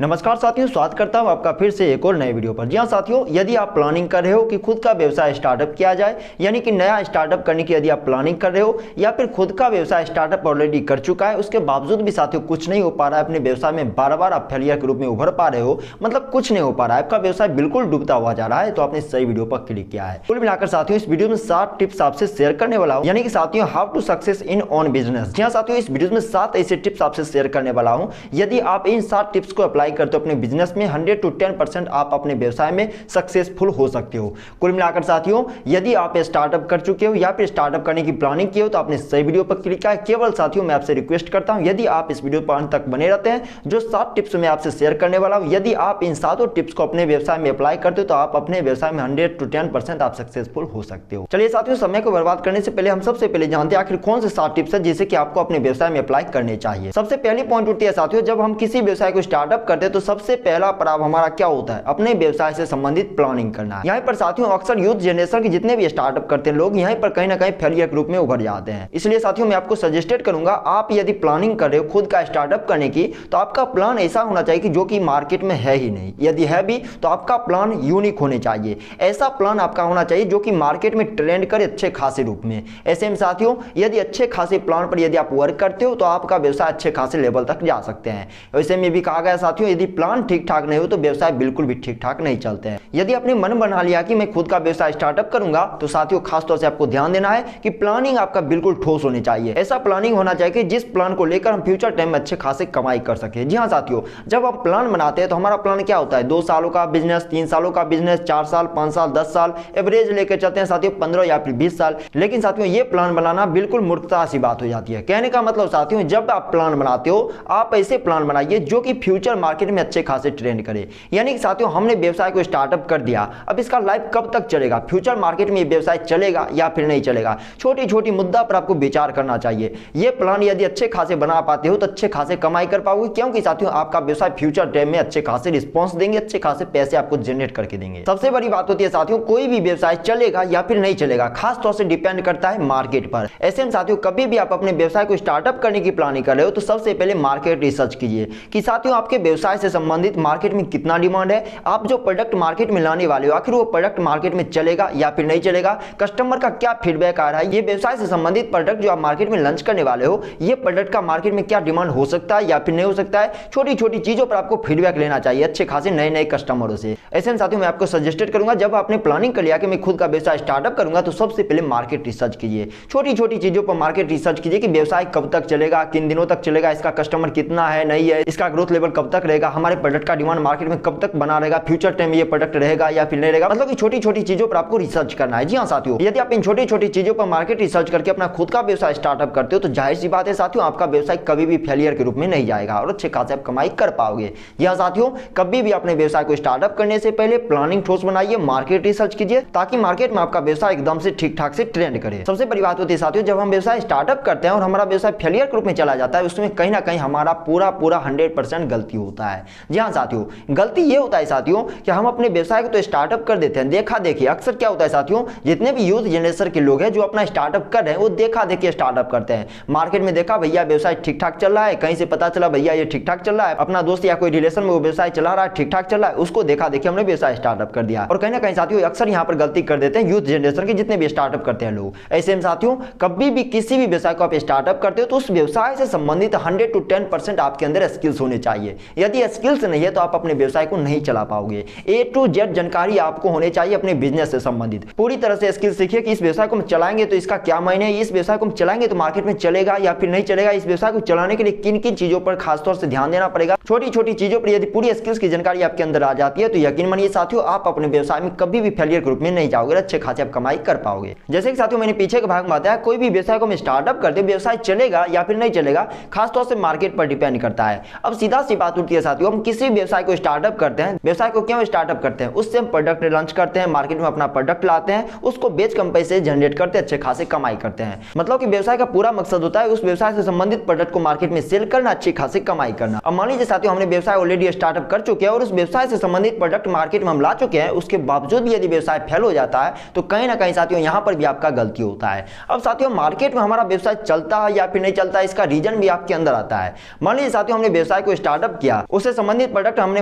नमस्कार साथियों, स्वागत करता हूं आपका फिर से एक और नए वीडियो पर। जी हाँ साथियों, यदि आप प्लानिंग कर रहे हो कि खुद का व्यवसाय स्टार्टअप किया जाए, यानी कि नया स्टार्टअप करने की यदि आप प्लानिंग कर रहे हो, या फिर खुद का व्यवसाय स्टार्टअप ऑलरेडी कर चुका है, उसके बावजूद भी साथियों कुछ नहीं हो पा रहा है, अपने व्यवसाय में बार बार आप फेलियर के रूप में उभर पा रहे हो, मतलब कुछ नहीं हो पा रहा है, आपका व्यवसाय बिल्कुल डूबता हुआ जा रहा है, तो आपने सही वीडियो पर क्लिक किया है। कुल मिलाकर साथियों इस वीडियो में 7 टिप्स आपसे शेयर करने वाला हूं, यानी कि साथियों how to success in on business. जी हाँ साथियों, इस वीडियो में 7 ऐसे टिप्स आपसे शेयर करने वाला हूं। यदि आप इन 7 टिप्स को अप्लाई करते हो अपने बिजनेस में 100 to 10% आप अपने व्यवसाय में सक्सेसफुल हो सकते हो। कुल मिलाकर साथियों यदि आप स्टार्टअप कर चुके हो या फिर स्टार्टअप करने की प्लानिंग की हो तो आपने सही वीडियो पर क्लिक किया है। केवल साथियों मैं आपसे रिक्वेस्ट करता हूं, यदि आप इस वीडियो पर अंत तक बने रहते हैं, जो 7 टिप्स मैं आपसे शेयर करने वाला हूं, यदि आप इन 7 टिप्स को अपने व्यवसाय में अप्लाई करते हो तो आप अपने व्यवसाय में 100 to 10% आप सक्सेसफुल हो सकते हो। चलिए साथियों, समय को बर्बाद करने से पहले हम सबसे पहले जानते हैं आखिर कौन से 7 टिप्स है जिसे कि आपको अपने व्यवसाय में अप्लाई करने चाहिए। सबसे पहली पॉइंट उठती है साथियों, जब हम किसी व्यवसाय को स्टार्टअप करते हैं तो सबसे पहला पड़ाव हमारा क्या होता है? अपने व्यवसाय से संबंधित प्लानिंग करना। यहाँ पर साथियों अक्सर यूथ जनरेशन के जितने भी स्टार्टअप करते हैं लोग यहाँ पर कहीं ना कहीं फेलियर के रूप में उभर जाते हैं। इसलिए साथियों मैं आपको सजेस्टेड करूंगा, आप यदि प्लानिंग कर रहे हो खुद का स्टार्टअप करने की, तो आपका प्लान ऐसा होना चाहिए कि जो कि मार्केट में है ही नहीं। यदि है भी तो आपका प्लान यूनिक होने चाहिए। ऐसा प्लान आपका होना चाहिए जो कि मार्केट में ट्रेंड करे अच्छे खासे रूप में। ऐसे में साथियों यदि अच्छे खासे प्लान पर यदि आप वर्क करते हो तो आपका व्यवसाय अच्छे खासे लेवल तक जा सकते हैं। वैसे में भी कहा गया साथियों, यदि प्लान ठीक ठाक नहीं हो तो व्यवसाय बिल्कुल भी ठीक ठाक नहीं चलते हैं। यदि आपने मन बना लिया कि मैं खुद का व्यवसाय स्टार्टअप करूंगा तो साथियों खास तौर से आपको ध्यान देना है कि प्लानिंग आपका बिल्कुल ठोस होनी चाहिए। ऐसा प्लानिंग होना चाहिए कि जिस प्लान को लेकर हम फ्यूचर टाइम में अच्छे खासे कमाई कर सके। जी हाँ साथियों, जब हम प्लान बनाते हैं तो हमारा प्लान क्या होता है? 2 सालों का बिजनेस, 3 सालों का बिजनेस, 4 साल, 5 साल, 10 साल, एवरेज लेकर चलते हैं साथियों 15 या फिर 20 साल। लेकिन साथियों ये प्लान बनाना बिल्कुल मूर्खता सी बात हो जाती है। कहने का मतलब साथियों, जब आप प्लान बनाते हो आप ऐसे प्लान बनाइए जो कि फ्यूचर मार्केट में अच्छे खासे ट्रेंड करे। यानी कि साथियों हमने व्यवसाय को स्टार्टअप कर दिया, अब इसका लाइफ कब तक चलेगा, फ्यूचर मार्केट में ये व्यवसाय चलेगा या फिर नहीं चलेगा, छोटी छोटी मुद्दा पर आपको विचार करना चाहिए। ये प्लान यदि अच्छे खासे बना पाते हो तो अच्छे खासे कमाई कर पाओगे, क्योंकि साथियों आपका व्यवसाय फ्यूचर टाइम में अच्छे खासे रिस्पॉन्स देंगे, अच्छे खासे पैसे आपको जनरेट करके देंगे। सबसे बड़ी बात होती है साथियों, कोई भी व्यवसाय चलेगा या फिर नहीं चलेगा खास तौर से डिपेंड करता है मार्केट पर। ऐसे में साथियों कभी भी आप अपने व्यवसाय को स्टार्टअप करने की प्लानिंग कर रहे हो तो सबसे पहले मार्केट रिसर्च कीजिए कि साथियों आपके व्यवसाय से संबंधित मार्केट में कितना डिमांड है, आप जो प्रोडक्ट मार्केट में लाने वाले हो आखिर वो प्रोडक्ट मार्केट में चलेगा या फिर नहीं चलेगा, कस्टमर का क्या फीडबैक आ रहा है, ये व्यवसाय से संबंधित प्रोडक्ट जो आप मार्केट में लॉन्च करने वाले हो ये प्रोडक्ट का मार्केट में क्या डिमांड हो सकता है या फिर नहीं हो सकता है। छोटी छोटी चीजों पर आपको फीडबैक लेना चाहिए अच्छे खासे नए नए कस्टमरों से। ऐसे में साथियों मैं आपको सजेस्टेड करूंगा, जब आपने प्लानिंग कर लिया कि मैं खुद का व्यवसाय स्टार्टअप करूंगा तो सबसे पहले मार्केट रिसर्च कीजिए। छोटी छोटी चीजों पर मार्केट रिसर्च कीजिए कि व्यवसाय कब तक चलेगा, किन दिनों तक चलेगा, इसका कस्टमर कितना है नहीं है, इसका ग्रोथ लेवल कब तक रहेगा, हमारे प्रोडक्ट का डिमांड मार्केट में कब तक बना रहेगा, फ्यूचर टाइम में ये प्रोडक्ट रहेगा या फिर नहीं रहेगा। मतलब कि छोटी छोटी चीजों पर आपको रिसर्च करना है। जी हाँ साथियों, यदि आप इन छोटी छोटी चीजों पर मार्केट रिसर्च करके अपना खुद का व्यवसाय स्टार्टअप करते हो तो जाहिर सी बात है साथियों आपका व्यवसाय कभी भी फेलियर के रूप में नहीं जाएगा और अच्छे खासे आप कमाई कर पाओगे। जी हाँ साथियों, कभी भी अपने व्यवसाय को स्टार्टअप करने से पहले प्लानिंग ठोस बनाइए, मार्केट रिसर्च कीजिए ताकि मार्केट में आपका व्यवसाय एकदम से ठीक ठाक से ट्रेंड करे। सबसे बड़ी बात होती है साथियों, जब हम व्यवसाय स्टार्टअप करते हैं और हमारा व्यवसाय फेलियर के रूप में चला जाता है उसमें कहीं ना कहीं हमारा पूरा 100% गलती होता है। जी हाँ साथियों, गलती ये होता है साथियों कि हम अपने व्यवसाय को तो स्टार्टअप कर देते हैं, देखा देखिए अक्सर क्या होता है साथियों, जितने भी यूथ जनरेशन के लोग हैं जो अपना स्टार्टअप कर रहे हैं वो देखा देखिए स्टार्टअप करते हैं। मार्केट में देखा भैया व्यवसाय ठीक ठाक चल रहा है, कहीं से पता चला भैया ये ठीक ठाक चल रहा है, अपना दोस्त या कोई रिलेशन में वो व्यवसाय चला रहा है, ठीक ठाक चल रहा है, उसको देखा देखिए हमने व्यवसाय स्टार्टअप कर दिया। और कहीं ना कहीं साथियों अक्सर यहाँ पर गलती कर देते हैं यूथ जनरेशन के जितने भी स्टार्टअप करते हैं लोग। ऐसे में साथियों कभी भी किसी भी व्यवसाय को आप स्टार्टअप करते हो तो उस व्यवसाय से संबंधित 100 to 10% आपके अंदर स्किल्स होने चाहिए। यदि स्किल्स नहीं है तो आप अपने व्यवसाय को नहीं चला पाओगे। A to Z जानकारी आपको होने चाहिए अपने बिजनेस से संबंधित। पूरी तरह से स्किल सीखिए कि इस व्यवसाय को हम चलाएंगे तो इसका क्या मायने है, इस व्यवसाय को हम चलाएंगे तो मार्केट में चलेगा या फिर नहीं चलेगा, इस व्यवसाय को चलाने के लिए किन किन चीजों पर खासतौर से ध्यान देना पड़ेगा। छोटी छोटी चीजों पर यदि पूरी स्किल्स की जानकारी आपके अंदर आ जाती है तो यकीन मानिए साथियों आप अपने व्यवसाय में कभी भी फेलियर के रूप में नहीं जाओगे, अच्छे खासे आप कमाई कर पाओगे। जैसे कि साथियों मैंने पीछे के भाग में बताया, कोई भी व्यवसाय को हम स्टार्टअप करते व्यवसाय चलेगा या फिर नहीं चलेगा खासतौर से मार्केट पर डिपेंड करता है। अब सीधा सी बात उठती है साथियों, हम किसी व्यवसाय को स्टार्टअप करते हैं, व्यवसाय को क्यों स्टार्टअप करते हैं? उससे हम प्रोडक्ट लॉन्च करते हैं, मार्केट में अपना प्रोडक्ट लाते हैं, उसको बेच कम पैसे जनरेट करते हैं, अच्छे खासे कमाई करते हैं। मतलब कि व्यवसाय का पूरा मकसद होता है उस व्यवसाय से संबंधित प्रोडक्ट को मार्केट में सेल करना, अच्छी खासी कमाई करना। अब मान लीजिए साथियों हमने व्यवसाय ऑलरेडी स्टार्टअप कर चुके हैं और उस व्यवसाय से संबंधित प्रोडक्ट मार्केट में हम ला चुके हैं, उसके बावजूद भी यदि व्यवसाय फेल हो जाता है तो कहीं ना कहीं साथियों यहाँ पर भी आपका गलती होता है। अब साथियों मार्केट में हमारा व्यवसाय चलता है या फिर नहीं चलता है इसका रीजन भी आपके अंदर आता है। मान लीजिए साथियों हमने व्यवसाय को स्टार्टअप किया, चलेगा। उससे संबंधित प्रोडक्ट हमने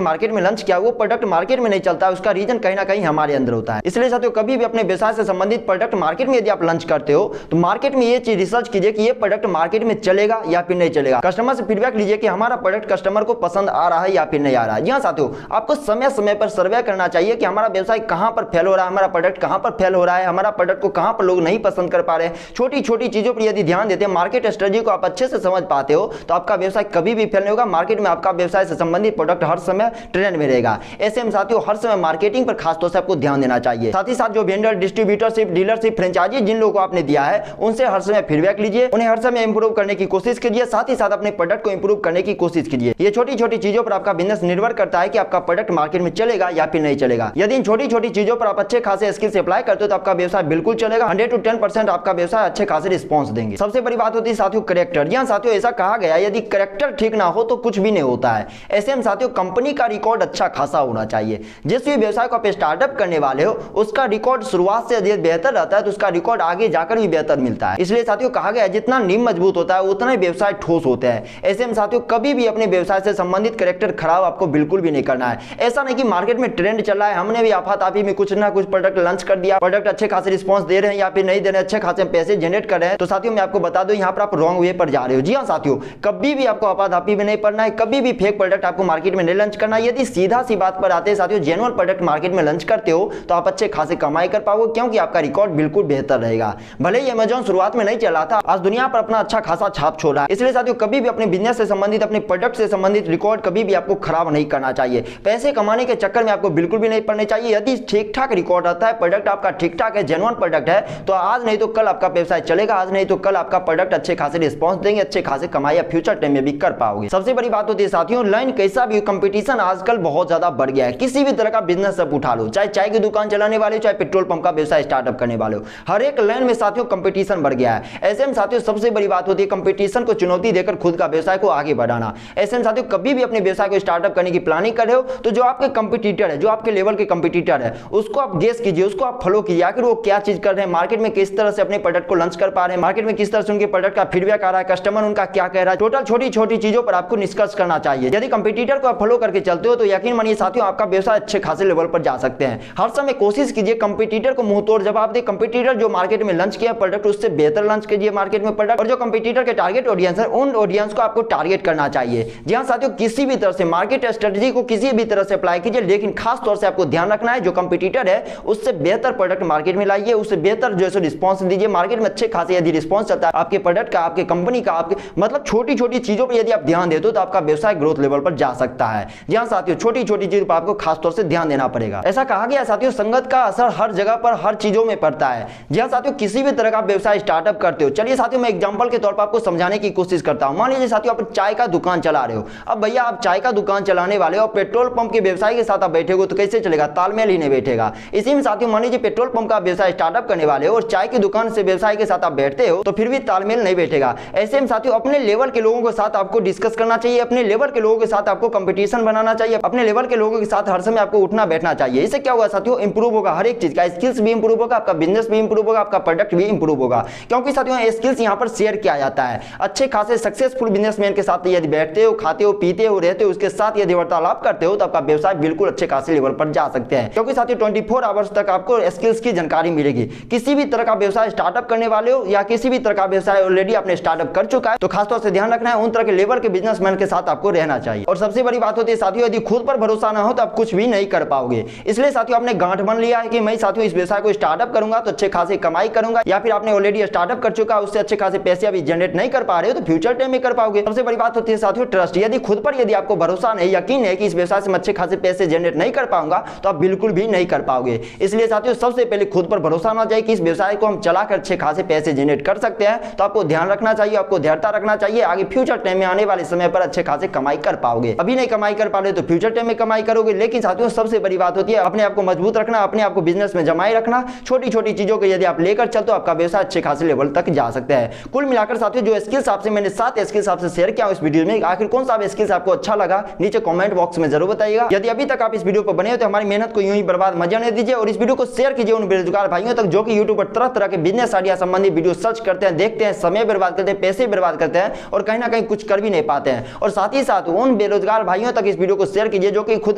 मार्केट में लॉन्च किया, वो प्रोडक्ट मार्केट में नहीं चलता, उसका रीजन कहीं ना कहीं हमारे अंदर होता है। इसलिए साथियों कभी भी अपने व्यवसाय से संबंधित प्रोडक्ट मार्केट में यदि आप लॉन्च करते हो तो मार्केट में ये चीज रिसर्च कीजिए कि ये प्रोडक्ट मार्केट में चलेगा या फिर नहीं चलेगा। कस्टमर से फीडबैक लीजिए कि हमारा प्रोडक्ट कस्टमर को पसंद आ रहा है या फिर नहीं आ रहा है। जी हाँ साथियों, आपको समय समय पर सर्वे करना चाहिए कि हमारा व्यवसाय कहां पर फेल हो रहा है, हमारा प्रोडक्ट कहां पर फेल हो रहा है, हमारा प्रोडक्ट को कहां पर लोग नहीं पसंद कर पा रहे हैं। छोटी छोटी चीजों पर यदि ध्यान देते हैं, मार्केट स्ट्रेटजी को आप अच्छे से समझ पाते हो तो आपका व्यवसाय कभी भी फेल नहीं होगा। मार्केट में आपका व्यवसाय से संबंधित प्रोडक्ट हर समय ट्रेंड में रहेगा। ऐसे में साथियों हर समय मार्केटिंग पर खासतौर से आपको ध्यान देना चाहिए। साथ ही साथ जो वेंडर, डिस्ट्रीब्यूटरशिप, डीलरशिप, फ्रेंचाइजी जिन लोगों को आपने दिया है उनसे हर समय फीडबैक लीजिए, उन्हें हर समय इंप्रूव करने की कोशिश कीजिए, साथ ही साथ अपने प्रोडक्ट को इंप्रूव करने की कोशिश कीजिए। ये छोटी छोटी चीजों पर आपका बिजनेस निर्भर करता है कि आपका प्रोडक्ट मार्केट में चलेगा या फिर नहीं चलेगा। यदि इन छोटी छोटी चीजों पर आप अच्छे खासे स्किल्स अप्लाई करते हो तो आपका व्यवसाय बिल्कुल चलेगा। 100 to 10% आपका व्यवसाय अच्छे खासे रिस्पॉन्स देंगे। सबसे बड़ी बात होती है साथियों करेक्टर। यहाँ साथियों ऐसा कहा गया यदि करेक्टर ठीक ना हो तो कुछ भी नहीं होता है। ऐसे में साथियों कंपनी का रिकॉर्ड अच्छा खासा होना चाहिए। जिस भी व्यवसाय को आप स्टार्टअप करने वाले हो उसका रिकॉर्ड शुरुआत से यदि बेहतर रहता है तो उसका रिकॉर्ड आगे जाकर भी बेहतर मिलता है। इसलिए साथियों कहा गया जितना नींव मजबूत होता है उतना ही व्यवसाय ठोस होता है। ऐसे में साथियों कभी भी अपने व्यवसाय से संबंधित करेक्टर खराब आपको बिल्कुल भी नहीं करना है। ऐसा नहीं कि मार्केट में ट्रेंड चल रहा है, हमने भी आफाताफी में कुछ ना कुछ प्रोडक्ट लॉन्च कर दिया, प्रोडक्ट अच्छे खासे रिस्पांस दे रहे हैं या फिर नहीं दे रहे हैं, अच्छे खासे पैसे जनरेट कर रहे हैं, तो साथियों मैं आपको बता दूं यहाँ पर आप रॉन्ग वे पर जा रहे हो। जी हाँ साथियों, कभी भी आपको आफाताफी में नहीं पड़ना है, कभी भी फेक प्रोडक्ट आपको मार्केट में नहीं लॉन्च करना है। यदि सीधा सी बात पर आते हैं साथियों, जेन्युइन प्रोडक्ट मार्केट में लॉन्च करते हो तो आप अच्छे खासे कमाई कर पाओगे, क्योंकि आपका रिकॉर्ड बिल्कुल बेहतर रहेगा। भले ही अमेज़न शुरुआत में नहीं चला था, आज दुनिया पर अपना अच्छा खासा छाप छोड़ा है। इसलिए साथियों कभी भी अपने बिजनेस से संबंधित, अपने प्रोडक्ट से संबंधित रिकॉर्ड कभी भी आपको खराब नहीं करना चाहिए। पैसे कमाने के चक्कर में आपको बिल्कुल भी नहीं पड़ने चाहिए। यदि ठीक ठाक रिकॉर्ड आता है, प्रोडक्ट आपका ठीक ठाक है, जेन्युइन प्रोडक्ट है, तो आज नहीं तो कल आपका व्यवसाय चलेगा, आज नहीं तो कल आपका प्रोडक्ट अच्छे खासे रिस्पांस देंगे, अच्छे खासे कमाई या फ्यूचर टाइम में भी कर पाओगे। सबसे बड़ी बात होती है साथियों ऑनलाइन कैसा भी कंपटीशन आजकल बहुत ज्यादा बढ़ गया है। किसी भी तरह का बिजनेस आप उठा लो, चाहे चाय की दुकान चलाने वाले हो, चाहे पेट्रोल पंप का व्यवसाय स्टार्टअप करने वाले हो, हर एक लाइन में साथियों कंपटीशन बढ़ गया है। ऐसे में साथियों सबसे बड़ी बात होती है कंपटीशन को चुनौती देकर खुद का व्यवसाय को आगे बढ़ाना। ऐसे में साथियों कभी भी अपने व्यवसाय को स्टार्टअप करने की प्लानिंग कर रहे हो तो जो आपके कंपटीटर है, जो आपके लेवल के कंपटीटर है, उसको आप गेस कीजिए, उसको आप फॉलो कीजिए, आखिर वो क्या चीज कर रहे हैं, मार्केट में किस तरह से अपने प्रोडक्ट को लॉन्च कर पा रहे हैं, मार्केट में किस तरह से उनके प्रोडक्ट का फीडबैक आ रहा है, कस्टमर उनका क्या कह रहा है। टोटल छोटी छोटी चीजों पर आपको निष्कर्ष करना चाहिए। यदि कंपटीटर को आप फॉलो करके चलते हो तो यकीन मानिए साथियों आपका व्यवसाय अच्छे खासे लेवल पर जा सकते हैं। हर समय कोशिश कीजिए कंपटीटर को मुंह तोड़ जवाब दे। कंपटीटर जो मार्केट में लॉन्च किया प्रोडक्ट उससे बेहतर लॉन्च कीजिए मार्केट में प्रोडक्ट, और जो कंपटीटर के टारगेट ऑडियंस है उन ऑडियंस को आपको टारगेट करना चाहिए। जी हाँ साथियों, किसी भी तरह से मार्केट स्ट्रेटजी को किसी भी तरह से अप्लाई कीजिए, लेकिन खास तौर से आपको ध्यान रखना है जो कंपटीटर है उससे बेहतर प्रोडक्ट मार्केट में लाइए, उससे बेहतर जो है रिस्पांस दीजिए। मार्केट में अच्छे खासे यदि रिस्पांस चलता है आपके प्रोडक्ट का, आपके कंपनी का, आपके मतलब छोटी छोटी चीजों पर यदि आप ध्यान देते हो तो आपका व्यवसाय ग्रोथ लेवल पर जा सकता है। जी हाँ साथियों, छोटी छोटी चीजों पर आपको खास तौर से ध्यान देना पड़ेगा। ऐसा कहा गया साथियों संगत का असर हर जगह पर हर चीजों में पड़ता है। जी हाँ साथियों, किसी भी तरह का व्यवसाय स्टार्टअप करते हो, चलिए साथियों मैं एग्जांपल के तौर पर आपको समझाने की कोशिश करता हूं। मान लीजिए साथियों आप चाय का दुकान चला रहे हो। अब भैया आप चाय का दुकान चलाने वाले हो, पेट्रोल पंप के व्यवसाय के साथ आप बैठेगे तो कैसे चलेगा, तालमेल ही नहीं बैठेगा। इसी में साथियों मान लीजिए पेट्रोल पंप का व्यवसाय स्टार्टअप करने वाले हो और चाय की दुकान से व्यवसाय के साथ आप बैठते हो तो फिर भी तालमेल नहीं बैठेगा। ऐसे में साथियों अपने लेवल के लोगों के साथ आपको डिस्कस करना चाहिए, अपने लेवल के लोगों के साथ आपको कंपटीशन बनाना चाहिए, अपने लेवल के लोगों के साथ हर समय आपको उठना बैठना चाहिए। इससे क्या होगा साथियों, इंप्रूव होगा, हर एक चीज का स्किल्स भी इंप्रूव होगा, आपका बिजनेस भी इंप्रूव होगा, आपका प्रोडक्ट भी इंप्रूव होगा, क्योंकि साथियों स्किल्स यहां पर शेयर किया जाता है। अच्छे खासे सक्सेसफुल बिजनेसमैन के साथ यदि बैठते हो, खाते हो, पीते हो, रहते हो, उसके साथ यदि वार्तालाप करते हो तो आपका व्यवसाय बिल्कुल अच्छे खासे लेवल पर जा सकते हैं, क्योंकि साथियों 24 आवर्स तक आपको स्किल्स की जानकारी मिलेगी। किसी भी तरह का व्यवसाय स्टार्टअप करने वाले हो या किसी भी तरह का व्यवसाय ऑलरेडी आपने स्टार्टअप कर चुका है तो खासतौर से ध्यान रखना है उन तरह के लेवल के बिजनेसमैन के साथ आपको रहना चाहिए। और सबसे बड़ी बात होती है साथियों यदि खुद पर भरोसा ना हो तो आप कुछ भी नहीं कर पाओगे। इसलिए साथियों आपने गांठ बन लिया है कि मैं साथियों इस व्यवसाय को स्टार्टअप करूंगा तो अच्छे खासे कमाई करूंगा, या फिर आपने ऑलरेडी स्टार्टअप कर चुका उससे अच्छे खासे पैसे अभी जनरेट नहीं कर पा रहे हो तो फ्यूचर टाइम में कर पाओगे। सबसे बड़ी बात होती है साथियों ट्रस्ट। यदि खुद पर यदि आपको भरोसा नहीं, यकीन है कि इस व्यवसाय से अच्छे खासे पैसे जनरेट नहीं कर पाऊंगा तो आप बिल्कुल भी नहीं कर पाओगे। इसलिए साथियों सबसे पहले खुद पर भरोसा होना चाहिए कि इस व्यवसाय को हम चलाकर अच्छे खासे पैसे जनरेट कर सकते हैं। तो आपको ध्यान रखना चाहिए, आपको धैर्यता रखना चाहिए, आगे फ्यूचर टाइम में आने वाले समय पर अच्छे खासे कमाई कर पाओगे। अभी नहीं कमाई कर पा रहे तो फ्यूचर टाइम में कमाई करोगे। लेकिन साथियों सबसे बड़ी बात होती है अपने आप को मजबूत रखना, अपने आप को बिजनेस में जमाए रखना। छोटी छोटी चीजों को यदि आप लेकर चलते हो आपका व्यवसाय अच्छे खासे लेवल तक जा सकता है। कुल मिलाकर साथियों जो स्किल्स आपसे मैंने 7 स्किल्स आपसे शेयर किया इस वीडियो में, आखिर कौन सा स्किल्स आपको अच्छा लगा नीचे कमेंट बॉक्स में जरूर बताइएगा। यदि अभी तक आप इस वीडियो पर बने हो तो हमारी मेहनत को यूं ही बर्बाद मत जाने दीजिए और इस वीडियो को शेयर कीजिए उन बेरोजगार भाइयों तक जो कि यूट्यूब पर तरह तरह के बिजनेस आइडिया संबंधी वीडियो सर्च करते हैं, देखते हैं, समय बर्बाद करते हैं, पैसे बर्बाद करते हैं और कहीं ना कहीं कुछ कर भी नहीं पाते हैं। और साथ ही साथ उन उन बेरोजगार भाइयों तक इस वीडियो को शेयर कीजिए जो कि खुद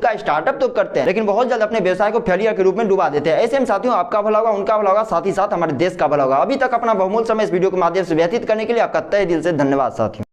का स्टार्टअप तो करते हैं लेकिन बहुत जल्द अपने व्यवसाय को फेलियर के रूप में डुबा देते हैं। ऐसे में साथियों आपका भला होगा, उनका भला होगा, साथ ही साथ हमारे देश का भला होगा। अभी तक अपना बहुमूल्य समय इस वीडियो के माध्यम से व्यतीत करने के लिए आपका तहे दिल से धन्यवाद साथियों।